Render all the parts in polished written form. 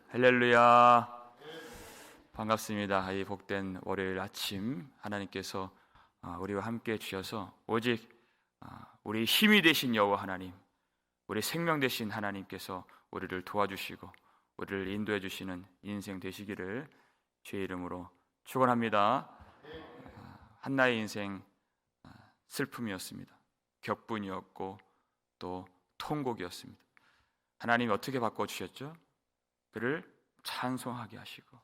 할렐루야. 반갑습니다. 이 복된 월요일 아침 하나님께서 우리와 함께 주셔서 오직 우리 힘이 되신 여호와 하나님, 우리 생명 되신 하나님께서 우리를 도와주시고 우리를 인도해 주시는 인생 되시기를 주의 이름으로 축원합니다. 한나의 인생 슬픔이었습니다. 격분이었고 또 통곡이었습니다. 하나님이 어떻게 바꿔주셨죠? 그를 찬송하게 하시고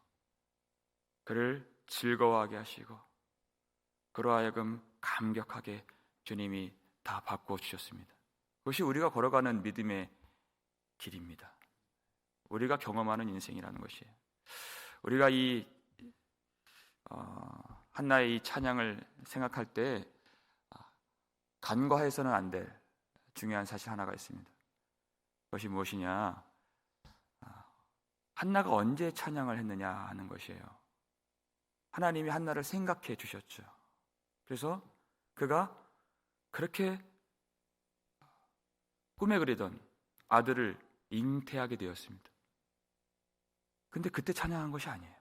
그를 즐거워하게 하시고 그로 하여금 감격하게 주님이 다 바꿔주셨습니다. 그것이 우리가 걸어가는 믿음의 길입니다. 우리가 경험하는 인생이라는 것이에요. 우리가 이 한나의 이 찬양을 생각할 때 간과해서는 안 될 중요한 사실 하나가 있습니다. 그것이 무엇이냐? 한나가 언제 찬양을 했느냐 하는 것이에요. 하나님이 한나를 생각해 주셨죠. 그래서 그가 그렇게 꿈에 그리던 아들을 잉태하게 되었습니다. 근데 그때 찬양한 것이 아니에요.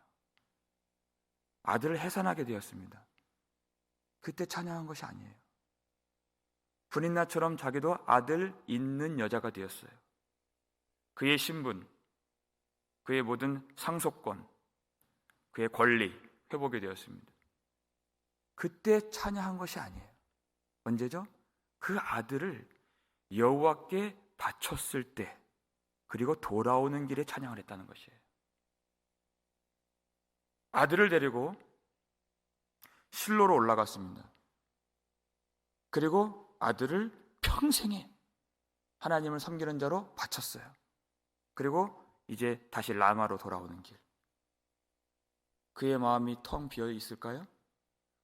아들을 해산하게 되었습니다. 그때 찬양한 것이 아니에요. 분인나처럼 자기도 아들 있는 여자가 되었어요. 그의 신분, 그의 모든 상속권, 그의 권리 회복이 되었습니다. 그때 찬양한 것이 아니에요. 언제죠? 그 아들을 여호와께 바쳤을 때, 그리고 돌아오는 길에 찬양을 했다는 것이에요. 아들을 데리고 실로로 올라갔습니다. 그리고 아들을 평생에 하나님을 섬기는 자로 바쳤어요. 그리고 이제 다시 라마로 돌아오는 길. 그의 마음이 텅 비어 있을까요?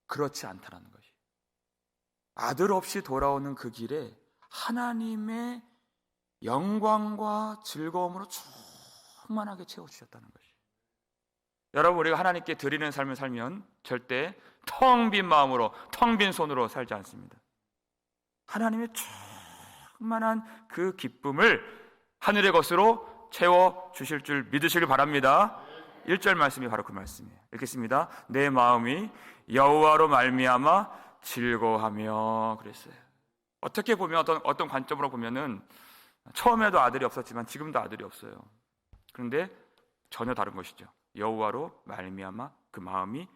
그렇지 않다라는 것이. 아들 없이 돌아오는 그 길에 하나님의 영광과 즐거움으로 충만하게 채워주셨다는 것이. 여러분, 우리가 하나님께 드리는 삶을 살면 절대 텅 빈 마음으로, 텅 빈 손으로 살지 않습니다. 하나님의 충만한 그 기쁨을 하늘의 것으로 채워주실 줄 믿으시길 바랍니다. 1절 말씀이 바로 그 말씀이에요. 읽겠습니다. 내 마음이 여호와로 말미암아 즐거워하며 그랬어요. 어떻게 보면 어떤 관점으로 보면은 처음에도 아들이 없었지만 지금도 아들이 없어요. 그런데 전혀 다른 것이죠. 여호와로 말미암아 그 마음이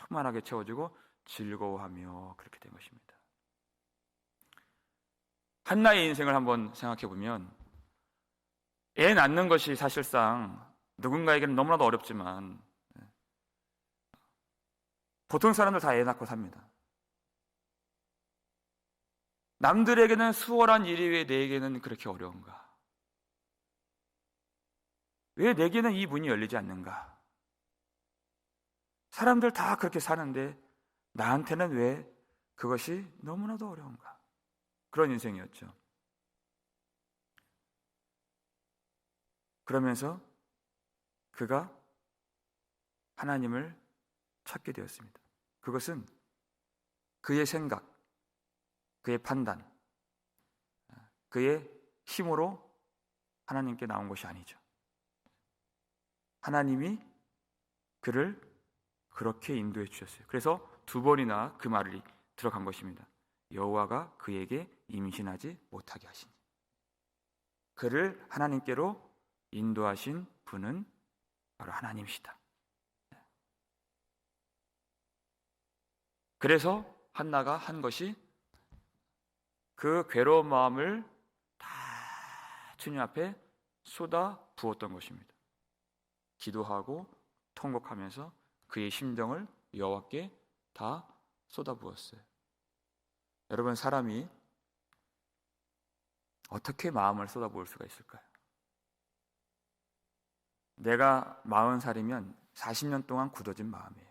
충만하게 채워지고 즐거워하며 그렇게 된 것입니다. 한나의 인생을 한번 생각해 보면 애 낳는 것이 사실상 누군가에게는 너무나도 어렵지만 보통 사람들 다 애 낳고 삽니다. 남들에게는 수월한 일이 왜 내게는 그렇게 어려운가? 왜 내게는 이 문이 열리지 않는가? 사람들 다 그렇게 사는데 나한테는 왜 그것이 너무나도 어려운가? 그런 인생이었죠. 그러면서 그가 하나님을 찾게 되었습니다. 그것은 그의 생각, 그의 판단, 그의 힘으로 하나님께 나온 것이 아니죠. 하나님이 그를 그렇게 인도해 주셨어요. 그래서 2번이나 그 말이 들어간 것입니다. 여호와가 그에게 임신하지 못하게 하시니. 그를 하나님께로 인도하신 분은 바로 하나님이시다. 그래서 한나가 한 것이 그 괴로운 마음을 다 주님 앞에 쏟아 부었던 것입니다. 기도하고 통곡하면서 그의 심정을 여호와께 다 쏟아 부었어요. 여러분, 사람이 어떻게 마음을 쏟아 부을 수가 있을까요? 내가 40살이면 40년 동안 굳어진 마음이에요.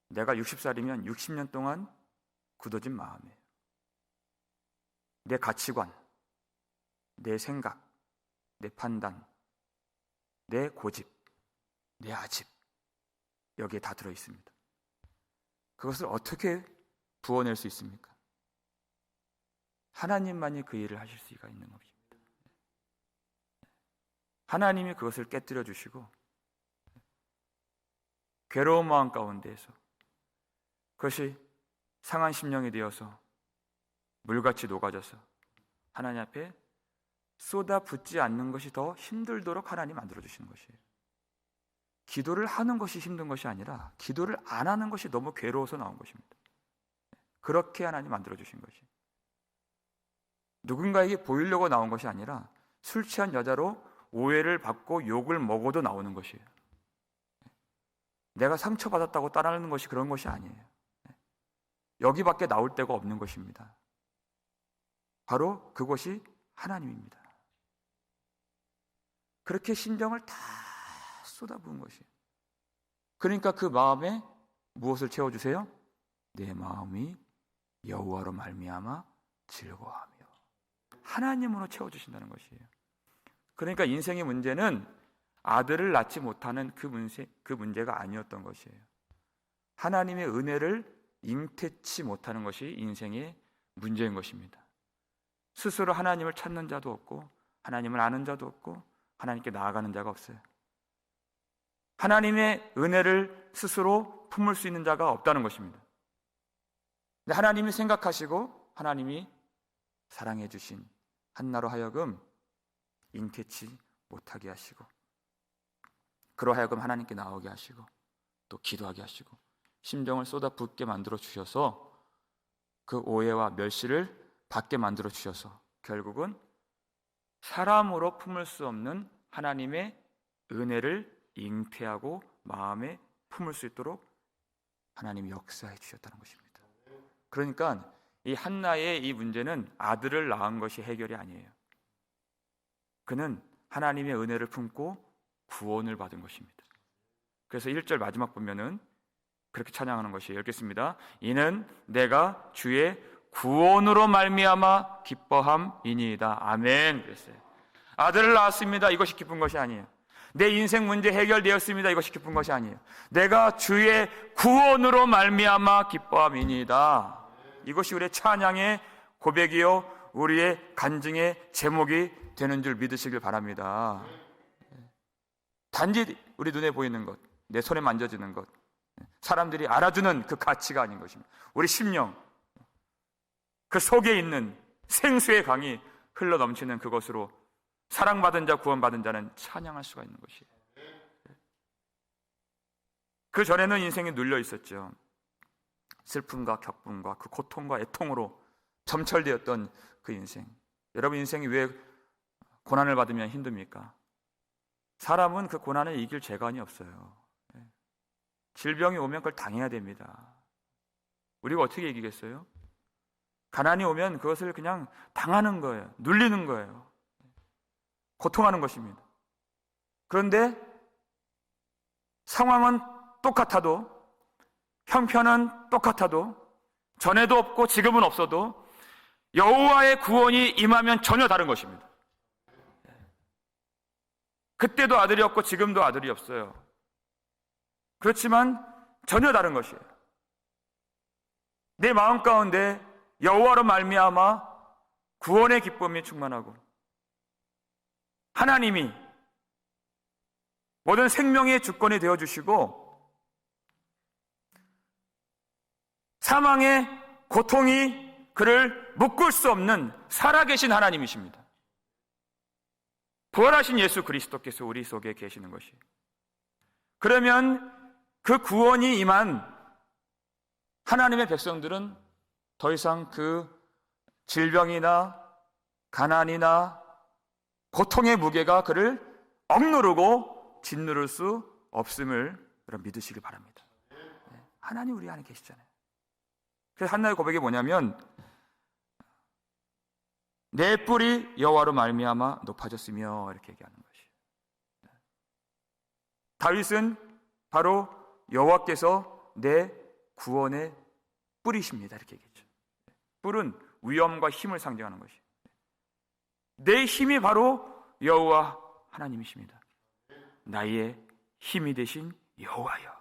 내가 60살이면 60년 동안 굳어진 마음이에요. 내 가치관, 내 생각, 내 판단, 내 고집, 내 아집, 여기에 다 들어있습니다. 그것을 어떻게 부어낼 수 있습니까? 하나님만이 그 일을 하실 수가 있는 것입니다. 하나님이 그것을 깨뜨려 주시고 괴로운 마음 가운데에서 그것이 상한 심령이 되어서 물같이 녹아져서 하나님 앞에 쏟아붓지 않는 것이 더 힘들도록 하나님 만들어 주시는 것이에요. 기도를 하는 것이 힘든 것이 아니라 기도를 안 하는 것이 너무 괴로워서 나온 것입니다. 그렇게 하나님 만들어 주신 것이, 누군가에게 보이려고 나온 것이 아니라 술 취한 여자로 오해를 받고 욕을 먹어도 나오는 것이에요. 내가 상처받았다고 따라하는 것이 그런 것이 아니에요. 여기밖에 나올 데가 없는 것입니다. 바로 그것이 하나님입니다. 그렇게 심정을 다 쏟아부은 것이에요. 그러니까 그 마음에 무엇을 채워주세요? 내 마음이 여호와로 말미암아 즐거워하며 하나님으로 채워주신다는 것이에요. 그러니까 인생의 문제는 아들을 낳지 못하는 그 문제가 아니었던 것이에요. 하나님의 은혜를 잉태치 못하는 것이 인생의 문제인 것입니다. 스스로 하나님을 찾는 자도 없고 하나님을 아는 자도 없고 하나님께 나아가는 자가 없어요. 하나님의 은혜를 스스로 품을 수 있는 자가 없다는 것입니다. 근데 하나님이 생각하시고 하나님이 사랑해 주신 한나로 하여금 잉태치 못하게 하시고 그러하여금 하나님께 나오게 하시고 또 기도하게 하시고 심정을 쏟아붓게 만들어 주셔서 그 오해와 멸시를 받게 만들어 주셔서 결국은 사람으로 품을 수 없는 하나님의 은혜를 잉태하고 마음에 품을 수 있도록 하나님이 역사해 주셨다는 것입니다. 그러니까 이 한나의 이 문제는 아들을 낳은 것이 해결이 아니에요. 그는 하나님의 은혜를 품고 구원을 받은 것입니다. 그래서 1절 마지막 보면은 그렇게 찬양하는 것이에요. 읽겠습니다. 이는 내가 주의 구원으로 말미암아 기뻐함이니이다. 아멘. 그랬어요. 아들을 낳았습니다. 이것이 기쁜 것이 아니에요. 내 인생 문제 해결되었습니다. 이것이 기쁜 것이 아니에요. 내가 주의 구원으로 말미암아 기뻐함이니이다. 이것이 우리의 찬양의 고백이요 우리의 간증의 제목이 되는 줄 믿으시길 바랍니다. 단지 우리 눈에 보이는 것, 내 손에 만져지는 것, 사람들이 알아주는 그 가치가 아닌 것입니다. 우리 심령, 그 속에 있는 생수의 강이 흘러 넘치는 그것으로 사랑받은 자, 구원받은 자는 찬양할 수가 있는 것이에요. 그 전에는 인생이 눌려 있었죠. 슬픔과 격분과 그 고통과 애통으로 점철되었던 그 인생. 여러분, 인생이 왜 고난을 받으면 힘듭니까? 사람은 그 고난을 이길 재간이 없어요. 질병이 오면 그걸 당해야 됩니다. 우리가 어떻게 이기겠어요? 가난이 오면 그것을 그냥 당하는 거예요. 눌리는 거예요. 고통하는 것입니다. 그런데 상황은 똑같아도, 형편은 똑같아도, 전에도 없고 지금은 없어도 여호와의 구원이 임하면 전혀 다른 것입니다. 그때도 아들이 없고 지금도 아들이 없어요. 그렇지만 전혀 다른 것이에요. 내 마음 가운데 여호와로 말미암아 구원의 기쁨이 충만하고 하나님이 모든 생명의 주권이 되어주시고 사망의 고통이 그를 묶을 수 없는 살아계신 하나님이십니다. 부활하신 예수 그리스도께서 우리 속에 계시는 것이에요. 그러면 그 구원이 임한 하나님의 백성들은 더 이상 그 질병이나 가난이나 고통의 무게가 그를 억누르고 짓누를 수 없음을 여러분 믿으시길 바랍니다. 하나님 우리 안에 계시잖아요. 그래서 한나의 고백이 뭐냐면 내 뿔이 여호와로 말미암아 높아졌으며 이렇게 얘기하는 것이에요. 다윗은 바로 여호와께서 내 구원의 뿔이십니다 이렇게 얘기했죠. 뿔은 위엄과 힘을 상징하는 것이에요. 내 힘이 바로 여호와 하나님이십니다. 나의 힘이 되신 여호와여.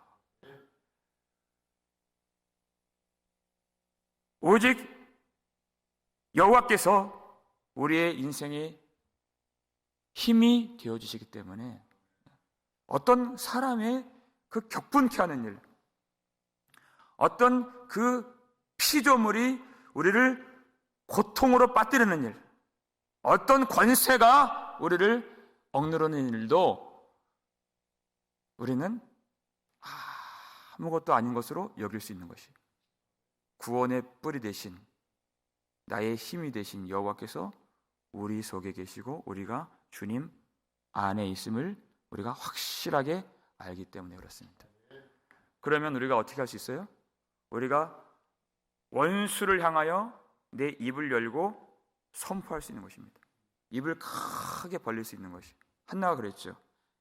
오직 여호와께서 우리의 인생의 힘이 되어주시기 때문에 어떤 사람의 그 격분케 하는 일, 어떤 그 피조물이 우리를 고통으로 빠뜨리는 일, 어떤 권세가 우리를 억누르는 일도 우리는 아무것도 아닌 것으로 여길 수 있는 것이, 구원의 뿌리 대신 나의 힘이 되신 여호와께서 우리 속에 계시고 우리가 주님 안에 있음을 우리가 확실하게 알기 때문에 그렇습니다. 그러면 우리가 어떻게 할 수 있어요? 우리가 원수를 향하여 내 입을 열고 선포할 수 있는 것입니다. 입을 크게 벌릴 수 있는 것이. 한나가 그랬죠.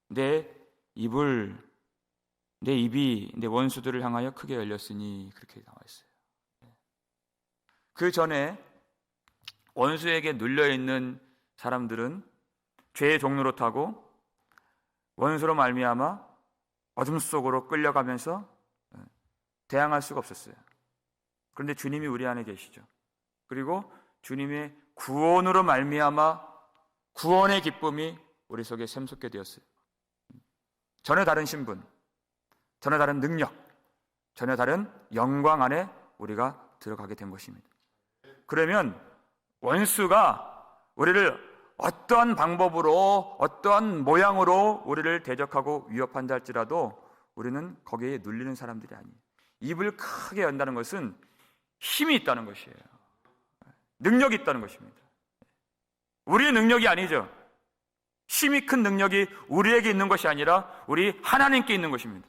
내 입이 내 원수들을 향하여 크게 열렸으니, 그렇게 나와 있어요. 그 전에 원수에게 눌려있는 사람들은 죄의 종로로 타고 원수로 말미암아 어둠 속으로 끌려가면서 대항할 수가 없었어요. 그런데 주님이 우리 안에 계시죠. 그리고 주님의 구원으로 말미암아 구원의 기쁨이 우리 속에 샘솟게 되었어요. 전혀 다른 신분, 전혀 다른 능력, 전혀 다른 영광 안에 우리가 들어가게 된 것입니다. 그러면 원수가 우리를 어떠한 방법으로, 어떠한 모양으로 우리를 대적하고 위협한다 할지라도 우리는 거기에 눌리는 사람들이 아니에요. 입을 크게 연다는 것은 힘이 있다는 것이에요. 능력이 있다는 것입니다. 우리의 능력이 아니죠. 힘이 큰 능력이 우리에게 있는 것이 아니라 우리 하나님께 있는 것입니다.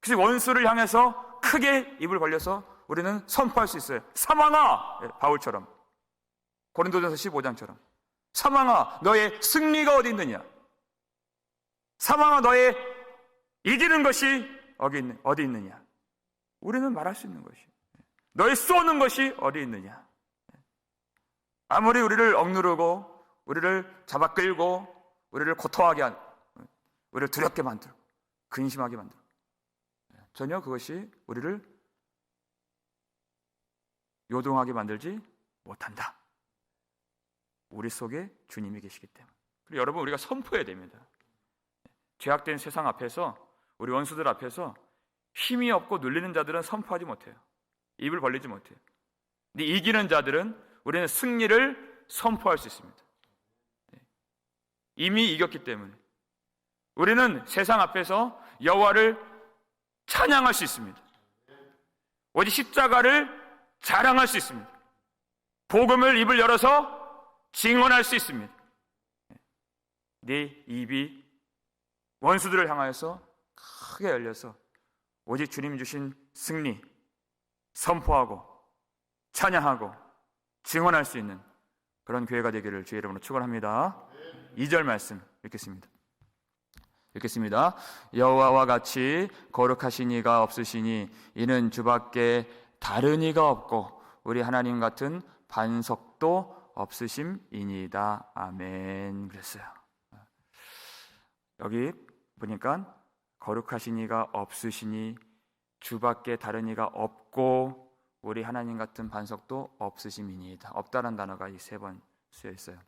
그래서 원수를 향해서 크게 입을 벌려서 우리는 선포할 수 있어요. 사망아! 바울처럼, 고린도전서 15장처럼 사망아, 너의 승리가 어디 있느냐? 사망아, 너의 이기는 것이 어디 있느냐? 우리는 말할 수 있는 것이, 너의 쏘는 것이 어디 있느냐? 아무리 우리를 억누르고 우리를 잡아 끌고 우리를 고통하게 한, 우리를 두렵게 만들고 근심하게 만들고, 전혀 그것이 우리를 요동하게 만들지 못한다. 우리 속에 주님이 계시기 때문에. 그리고 여러분, 우리가 선포해야 됩니다. 죄악된 세상 앞에서, 우리 원수들 앞에서 힘이 없고 눌리는 자들은 선포하지 못해요. 입을 벌리지 못해요. 근데 이기는 자들은 우리는 승리를 선포할 수 있습니다. 이미 이겼기 때문에 우리는 세상 앞에서 여호와를 찬양할 수 있습니다. 오직 십자가를 자랑할 수 있습니다. 복음을 입을 열어서 증언할 수 있습니다. 네 입이 원수들을 향하여서 크게 열려서 오직 주님 주신 승리 선포하고 찬양하고 증언할 수 있는 그런 교회가 되기를 주의 이름으로 축원합니다. 2절 말씀 읽겠습니다. 여호와와 같이 거룩하신 이가 없으시니 이는 주밖에 다른 이가 없고 우리 하나님 같은 반석도 없으심이니이다. 아멘. 그랬어요. 여기 보니까 거룩하신 이가 없으시니 주밖에 다른 이가 없고 우리 하나님 같은 반석도 없으심이니이다. 없다는 단어가 이 3번 쓰여 있어요.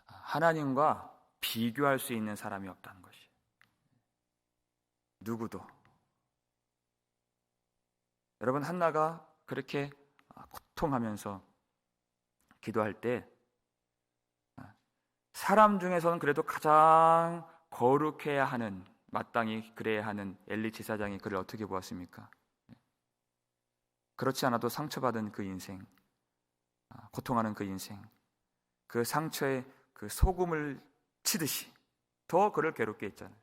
하나님과 비교할 수 있는 사람이 없다는 것이, 누구도. 여러분, 한나가 그렇게 고통하면서 기도할 때 사람 중에서는 그래도 가장 거룩해야 하는, 마땅히 그래야 하는 엘리 제사장이 그를 어떻게 보았습니까? 그렇지 않아도 상처받은 그 인생, 고통하는 그 인생, 그 상처에 그 소금을 치듯이 더 그를 괴롭게 했잖아요.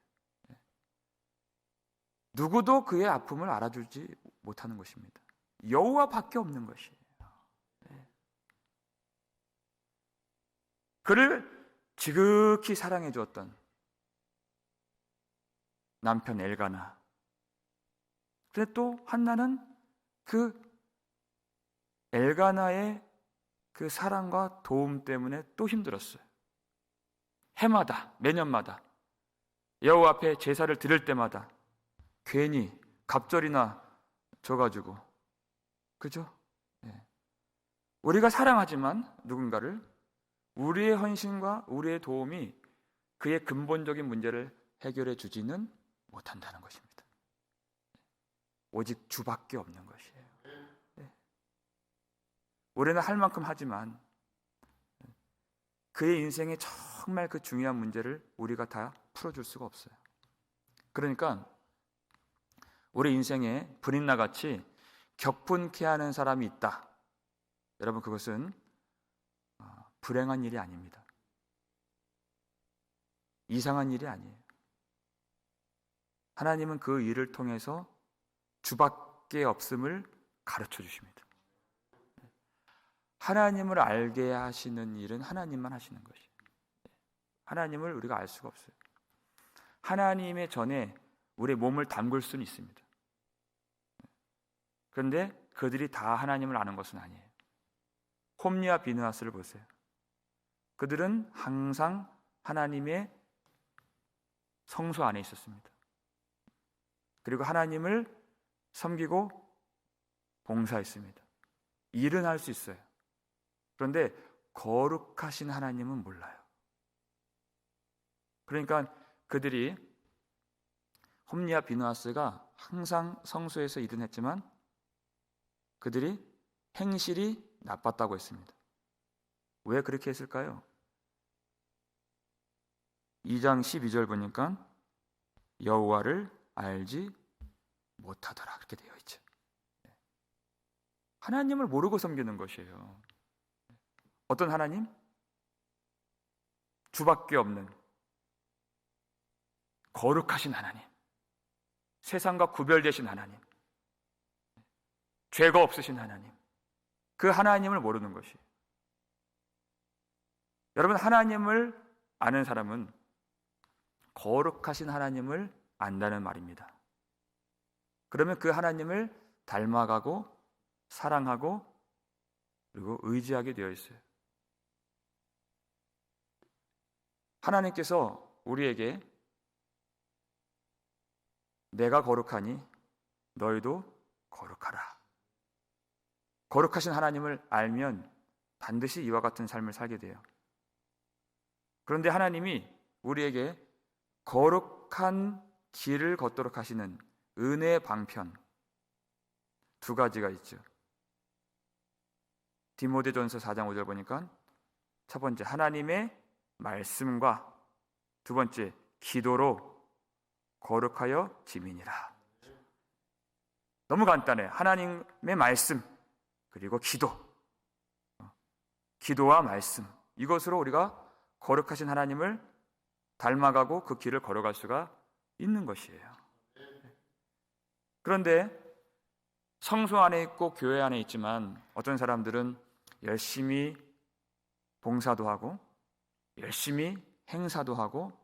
누구도 그의 아픔을 알아주지 못하는 것입니다. 여호와밖에 없는 것이에요. 그를 지극히 사랑해 주었던 남편 엘가나. 그런데 또 한나는 그 엘가나의 그 사랑과 도움 때문에 또 힘들었어요. 해마다, 매년마다 여호와 앞에 제사를 드릴 때마다 괜히 갑절이나 줘가지고, 그죠? 우리가 사랑하지만 누군가를, 우리의 헌신과 우리의 도움이 그의 근본적인 문제를 해결해 주지는 못한다는 것입니다. 오직 주밖에 없는 것이에요. 우리는 할 만큼 하지만 그의 인생에 정말 그 중요한 문제를 우리가 다 풀어줄 수가 없어요. 그러니까 우리 인생에 브린나 같이 격분케 하는 사람이 있다. 여러분, 그것은 불행한 일이 아닙니다. 이상한 일이 아니에요. 하나님은 그 일을 통해서 주밖에 없음을 가르쳐 주십니다. 하나님을 알게 하시는 일은 하나님만 하시는 것이에요. 하나님을 우리가 알 수가 없어요. 하나님의 전에 우리의 몸을 담글 수는 있습니다. 그런데 그들이 다 하나님을 아는 것은 아니에요. 홈리와 비느하스를 보세요. 그들은 항상 하나님의 성소 안에 있었습니다. 그리고 하나님을 섬기고 봉사했습니다. 일은 할 수 있어요. 그런데 거룩하신 하나님은 몰라요. 그러니까 그들이 홈리와 비느하스가 항상 성소에서 일은 했지만 그들이 행실이 나빴다고 했습니다. 왜 그렇게 했을까요? 2장 12절 보니까 여호와를 알지 못하더라, 그렇게 되어 있죠. 하나님을 모르고 섬기는 것이에요. 어떤 하나님? 주밖에 없는 거룩하신 하나님, 세상과 구별되신 하나님, 죄가 없으신 하나님, 그 하나님을 모르는 것이. 여러분, 하나님을 아는 사람은 거룩하신 하나님을 안다는 말입니다. 그러면 그 하나님을 닮아가고 사랑하고 그리고 의지하게 되어 있어요. 하나님께서 우리에게 내가 거룩하니 너희도 거룩하라. 거룩하신 하나님을 알면 반드시 이와 같은 삶을 살게 돼요. 그런데 하나님이 우리에게 거룩한 길을 걷도록 하시는 은혜의 방편 두 가지가 있죠. 디모데전서 4장 5절 보니까 첫 번째, 하나님의 말씀과 두 번째, 기도로 거룩하여 지민이라. 너무 간단해. 하나님의 말씀 그리고 기도와 말씀, 이것으로 우리가 거룩하신 하나님을 닮아가고 그 길을 걸어갈 수가 있는 것이에요. 그런데 성소 안에 있고 교회 안에 있지만 어떤 사람들은 열심히 봉사도 하고 열심히 행사도 하고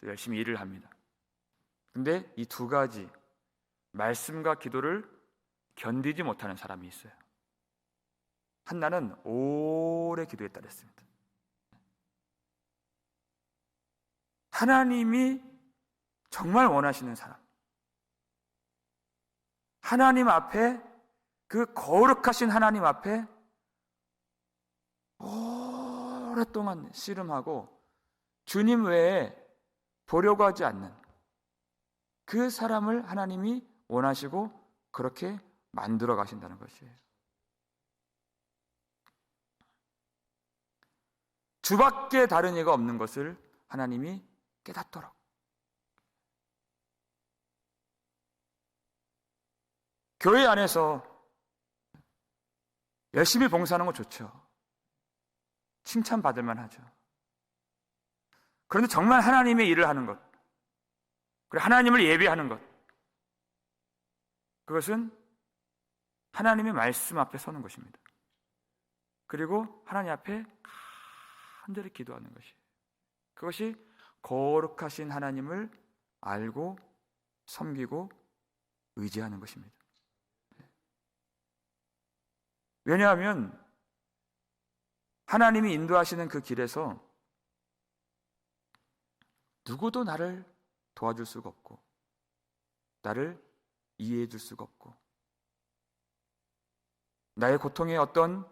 또 열심히 일을 합니다. 근데 이 두 가지, 말씀과 기도를 견디지 못하는 사람이 있어요. 한나는 오래 기도했다 그랬습니다. 하나님이 정말 원하시는 사람, 하나님 앞에, 그 거룩하신 하나님 앞에 오랫동안 씨름하고 주님 외에 보려고 하지 않는 그 사람을 하나님이 원하시고 그렇게 만들어 가신다는 것이에요. 주밖에 다른 이가 없는 것을 하나님이 깨닫도록. 교회 안에서 열심히 봉사하는 거 좋죠. 칭찬받을 만하죠. 그런데 정말 하나님의 일을 하는 것, 그리고 하나님을 예배하는 것, 그것은 하나님의 말씀 앞에 서는 것입니다. 그리고 하나님 앞에 간절히 기도하는 것이에요. 그것이 거룩하신 하나님을 알고 섬기고 의지하는 것입니다. 왜냐하면 하나님이 인도하시는 그 길에서 누구도 나를 도와줄 수가 없고 나를 이해해 줄 수가 없고 나의 고통의 어떤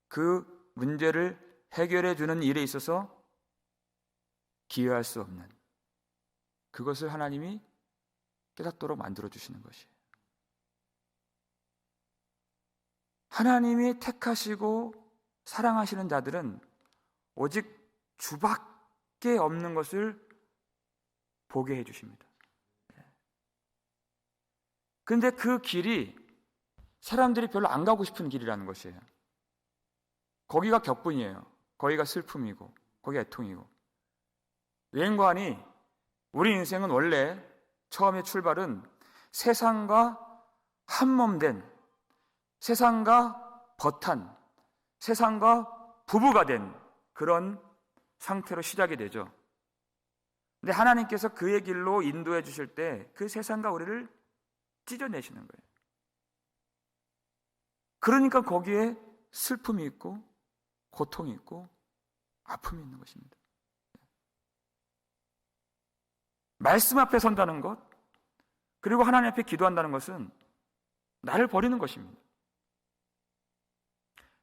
그 문제를 해결해 주는 일에 있어서 기여할 수 없는 그것을 하나님이 깨닫도록 만들어 주시는 것이에요. 하나님이 택하시고 사랑하시는 자들은 오직 주밖에 없는 것을 보게 해 주십니다. 그런데 그 길이 사람들이 별로 안 가고 싶은 길이라는 것이에요. 거기가 격분이에요. 거기가 슬픔이고 거기가 애통이고. 왠가하니 우리 인생은 원래 처음의 출발은 세상과 한몸된, 세상과 버탄, 세상과 부부가 된 그런 상태로 시작이 되죠. 근데 하나님께서 그의 길로 인도해 주실 때 그 세상과 우리를 찢어내시는 거예요. 그러니까 거기에 슬픔이 있고 고통이 있고 아픔이 있는 것입니다. 말씀 앞에 선다는 것, 그리고 하나님 앞에 기도한다는 것은 나를 버리는 것입니다.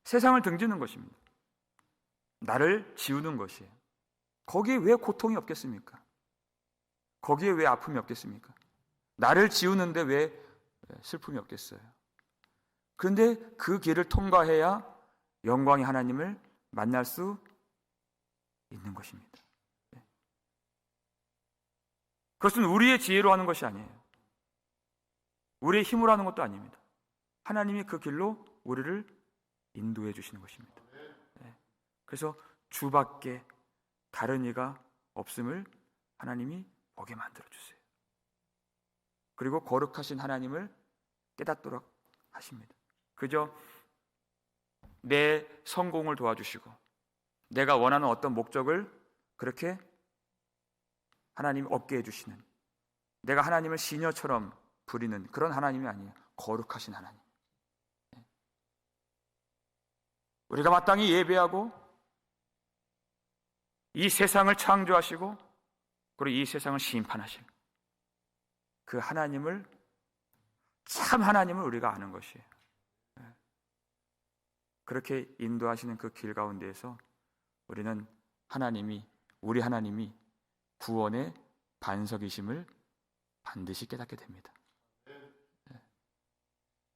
세상을 등지는 것입니다. 나를 지우는 것이에요. 거기에 왜 고통이 없겠습니까? 거기에 왜 아픔이 없겠습니까? 나를 지우는데 왜 슬픔이 없겠어요? 그런데 그 길을 통과해야 영광의 하나님을 만날 수 있는 것입니다. 그것은 우리의 지혜로 하는 것이 아니에요. 우리의 힘으로 하는 것도 아닙니다. 하나님이 그 길로 우리를 인도해 주시는 것입니다. 그래서 주밖에 다른 이가 없음을 하나님이 보게 만들어 주세요. 그리고 거룩하신 하나님을 깨닫도록 하십니다. 그저 내 성공을 도와주시고 내가 원하는 어떤 목적을 그렇게 하나님이 얻게 해주시는, 내가 하나님을 시녀처럼 부리는 그런 하나님이 아니에요. 거룩하신 하나님. 우리가 마땅히 예배하고 이 세상을 창조하시고 그리고 이 세상을 심판하신 그 하나님을, 참 하나님을 우리가 아는 것이에요. 그렇게 인도하시는 그 길 가운데에서 우리는 우리 하나님이 구원의 반석이심을 반드시 깨닫게 됩니다.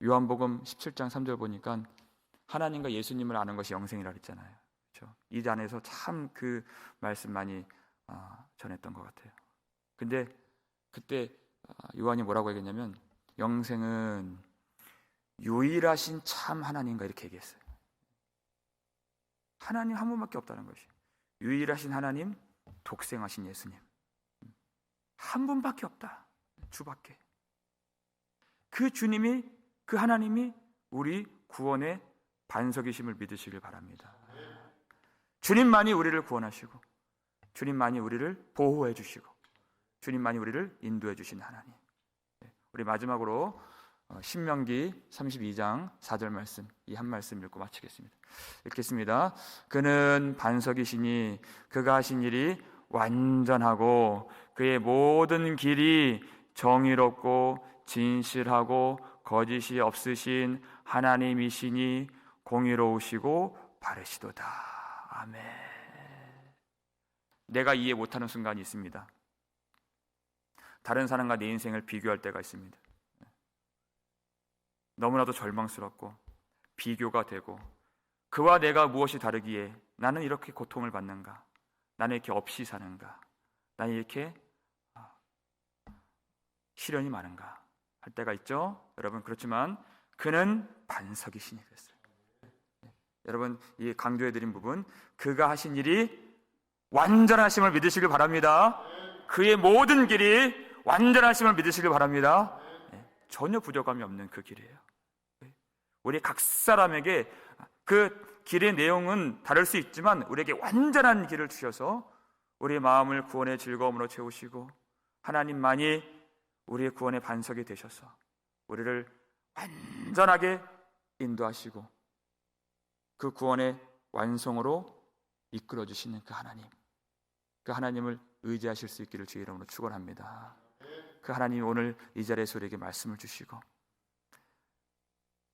요한복음 17장 3절 보니까 하나님과 예수님을 아는 것이 영생이라 그랬잖아요. 그렇죠? 이 안에서 참 그 말씀 많이 전했던 것 같아요. 근데 그때 요한이 뭐라고 얘기했냐면 영생은 유일하신 참 하나님과 이렇게 얘기했어요. 하나님 한 분밖에 없다는 것이, 유일하신 하나님, 독생하신 예수님, 한 분밖에 없다. 주밖에. 그 주님이, 그 하나님이 우리 구원의 반석이심을 믿으시길 바랍니다. 주님만이 우리를 구원하시고 주님만이 우리를 보호해 주시고 주님만이 우리를 인도해 주신 하나님. 우리 마지막으로 신명기 32장 4절 말씀, 이 한 말씀 읽고 마치겠습니다. 읽겠습니다. 그는 반석이시니 그가 하신 일이 완전하고 그의 모든 길이 정의롭고 진실하고 거짓이 없으신 하나님이시니 공의로우시고 바르시도다. 아멘. 내가 이해 못하는 순간이 있습니다. 다른 사람과 내 인생을 비교할 때가 있습니다. 너무나도 절망스럽고 비교가 되고, 그와 내가 무엇이 다르기에 나는 이렇게 고통을 받는가, 나는 이렇게 없이 사는가, 나는 이렇게 시련이 많은가 할 때가 있죠. 여러분, 그렇지만 그는 반석이시니 그랬어요. 여러분, 이 강조해드린 부분, 그가 하신 일이 완전하심을 믿으시길 바랍니다. 그의 모든 길이 완전하심을 믿으시길 바랍니다. 전혀 부족함이 없는 그 길이에요. 우리 각 사람에게 그 길의 내용은 다를 수 있지만 우리에게 완전한 길을 주셔서 우리의 마음을 구원의 즐거움으로 채우시고 하나님만이 우리의 구원의 반석이 되셔서 우리를 완전하게 인도하시고 그 구원의 완성으로 이끌어 주시는 그 하나님, 그 하나님을 의지하실 수 있기를 주의 이름으로 축원합니다. 그 하나님이 오늘 이 자리에서 우리에게 말씀을 주시고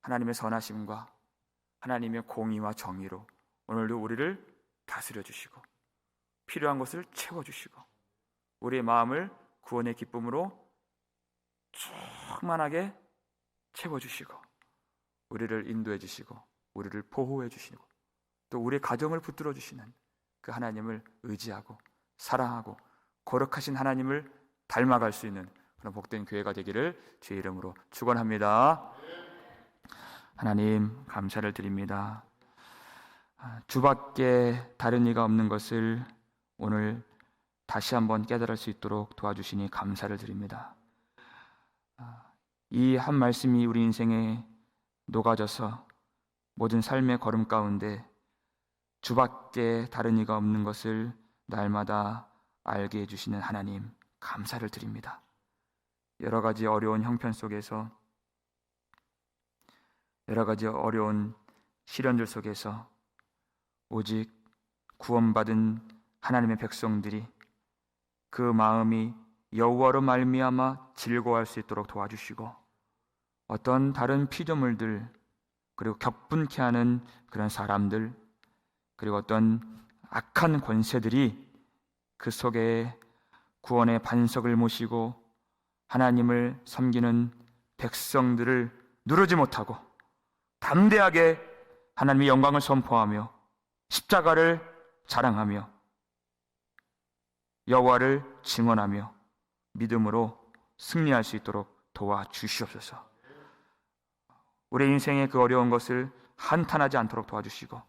하나님의 선하심과 하나님의 공의와 정의로 오늘도 우리를 다스려 주시고 필요한 것을 채워 주시고 우리의 마음을 구원의 기쁨으로 충만하게 채워 주시고 우리를 인도해 주시고 우리를 보호해 주시고 또 우리의 가정을 붙들어 주시는 그 하나님을 의지하고 사랑하고 거룩하신 하나님을 닮아갈 수 있는 그런 복된 교회가 되기를 주의 이름으로 축원합니다. 하나님 감사를 드립니다. 주밖에 다른 이가 없는 것을 오늘 다시 한번 깨달을 수 있도록 도와주시니 감사를 드립니다. 이 한 말씀이 우리 인생에 녹아져서 모든 삶의 걸음 가운데 주밖에 다른 이가 없는 것을 날마다 알게 해주시는 하나님 감사를 드립니다. 여러 가지 어려운 형편 속에서 여러 가지 어려운 시련들 속에서 오직 구원받은 하나님의 백성들이 그 마음이 여호와로 말미암아 즐거워할 수 있도록 도와주시고 어떤 다른 피조물들 그리고 격분케 하는 그런 사람들 그리고 어떤 악한 권세들이 그 속에 구원의 반석을 모시고 하나님을 섬기는 백성들을 누르지 못하고 담대하게 하나님의 영광을 선포하며 십자가를 자랑하며 여호와를 증언하며 믿음으로 승리할 수 있도록 도와주시옵소서. 우리 인생의 그 어려운 것을 한탄하지 않도록 도와주시고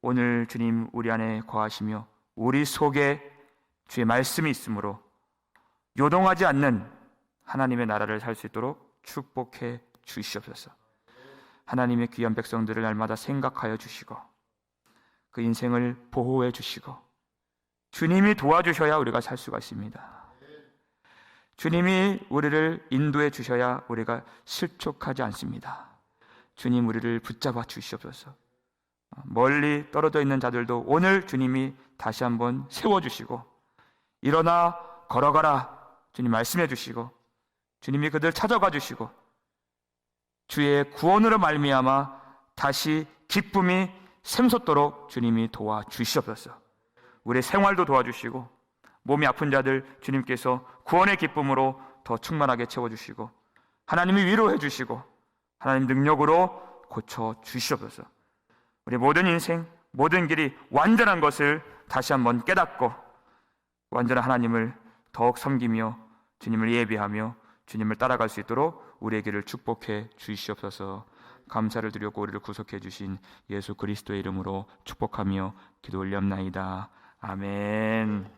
오늘 주님 우리 안에 거하시며 우리 속에 주의 말씀이 있으므로 요동하지 않는 하나님의 나라를 살 수 있도록 축복해 주시옵소서. 하나님의 귀한 백성들을 날마다 생각하여 주시고 그 인생을 보호해 주시고 주님이 도와주셔야 우리가 살 수가 있습니다. 주님이 우리를 인도해 주셔야 우리가 실족하지 않습니다. 주님 우리를 붙잡아 주시옵소서. 멀리 떨어져 있는 자들도 오늘 주님이 다시 한번 세워주시고 일어나 걸어가라 주님 말씀해 주시고 주님이 그들 찾아가 주시고 주의 구원으로 말미암아 다시 기쁨이 샘솟도록 주님이 도와주시옵소서. 우리의 생활도 도와주시고 몸이 아픈 자들 주님께서 구원의 기쁨으로 더 충만하게 채워주시고 하나님이 위로해 주시고 하나님 능력으로 고쳐주시옵소서. 우리 모든 인생 모든 길이 완전한 것을 다시 한번 깨닫고 완전한 하나님을 더욱 섬기며 주님을 예배하며 주님을 따라갈 수 있도록 우리의 길을 축복해 주시옵소서. 감사를 드렸고 우리를 구속해 주신 예수 그리스도의 이름으로 축복하며 기도 올렸나이다. 아멘.